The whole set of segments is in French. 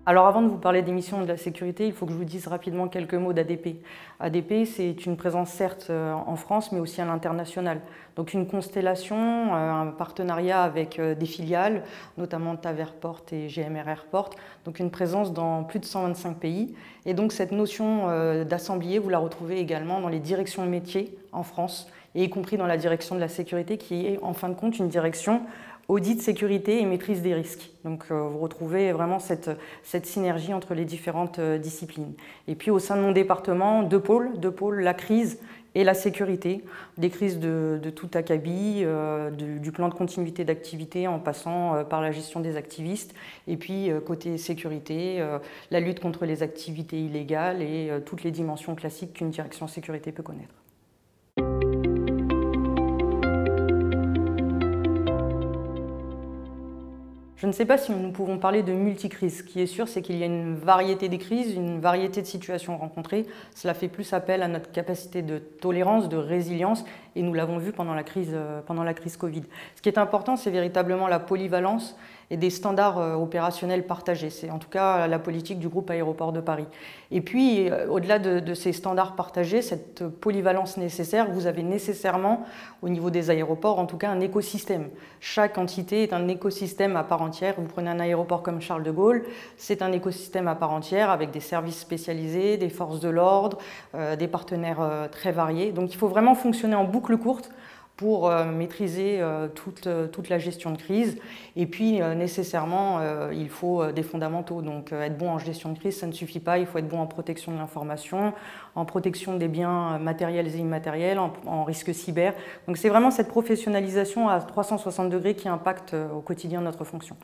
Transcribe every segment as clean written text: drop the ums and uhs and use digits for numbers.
Alors avant de vous parler des missions de la sécurité, il faut que je vous dise rapidement quelques mots d'ADP. ADP, c'est une présence certes en France, mais aussi à l'international. Donc une constellation, un partenariat avec des filiales, notamment TAV Airport et GMR Airport, donc une présence dans plus de 125 pays. Et donc cette notion d'assemblier, vous la retrouvez également dans les directions de métiers en France, et y compris dans la direction de la sécurité, qui est en fin de compte une direction audit, sécurité et maîtrise des risques. Donc vous retrouvez vraiment cette synergie entre les différentes disciplines. Et puis au sein de mon département, deux pôles, la crise et la sécurité. Des crises de tout acabit, du plan de continuité d'activité en passant par la gestion des activistes. Et puis côté sécurité, la lutte contre les activités illégales et toutes les dimensions classiques qu'une direction sécurité peut connaître. Je ne sais pas si nous pouvons parler de multicrises. Ce qui est sûr, c'est qu'il y a une variété des crises, une variété de situations rencontrées. Cela fait plus appel à notre capacité de tolérance, de résilience, et nous l'avons vu pendant la crise Covid. Ce qui est important, c'est véritablement la polyvalence et des standards opérationnels partagés. C'est en tout cas la politique du groupe Aéroports de Paris. Et puis, au-delà de ces standards partagés, cette polyvalence nécessaire, vous avez nécessairement, au niveau des aéroports, en tout cas un écosystème. Chaque entité est un écosystème à part entière. Vous prenez un aéroport comme Charles de Gaulle, c'est un écosystème à part entière avec des services spécialisés, des forces de l'ordre, des partenaires très variés. Donc il faut vraiment fonctionner en boucle courte pour maîtriser toute la gestion de crise. Et puis, nécessairement, il faut des fondamentaux. Donc, être bon en gestion de crise, ça ne suffit pas. Il faut être bon en protection de l'information, en protection des biens matériels et immatériels, en risque cyber. Donc, c'est vraiment cette professionnalisation à 360 degrés qui impacte au quotidien notre fonction.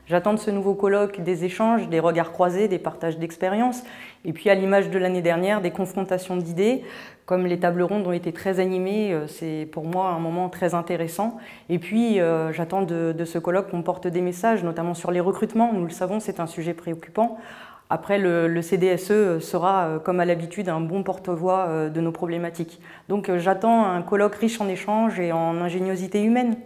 J'attends de ce nouveau colloque des échanges, des regards croisés, des partages d'expériences, et puis à l'image de l'année dernière, des confrontations d'idées, comme les tables rondes ont été très animées, c'est pour moi un moment très intéressant. Et puis j'attends de ce colloque qu'on porte des messages, notamment sur les recrutements, nous le savons, c'est un sujet préoccupant. Après, le CDSE sera, comme à l'habitude, un bon porte-voix de nos problématiques. Donc j'attends un colloque riche en échanges et en ingéniosité humaine.